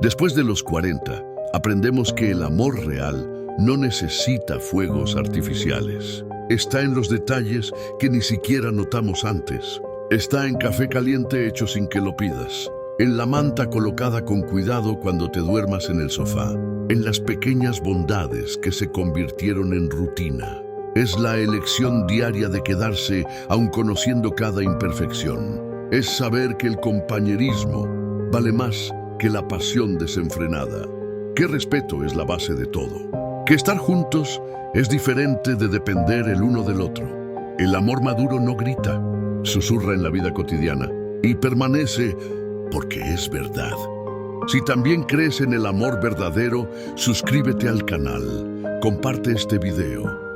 Después de los 40, aprendemos que el amor real no necesita fuegos artificiales. Está en los detalles que ni siquiera notamos antes. Está en café caliente hecho sin que lo pidas, en la manta colocada con cuidado cuando te duermas en el sofá, en las pequeñas bondades que se convirtieron en rutina. Es la elección diaria de quedarse aun conociendo cada imperfección. Es saber que el compañerismo vale más que la pasión desenfrenada, que respeto es la base de todo, que estar juntos es diferente de depender el uno del otro. El amor maduro no grita, susurra en la vida cotidiana y permanece porque es verdad. Si también crees en el amor verdadero, suscríbete al canal, comparte este video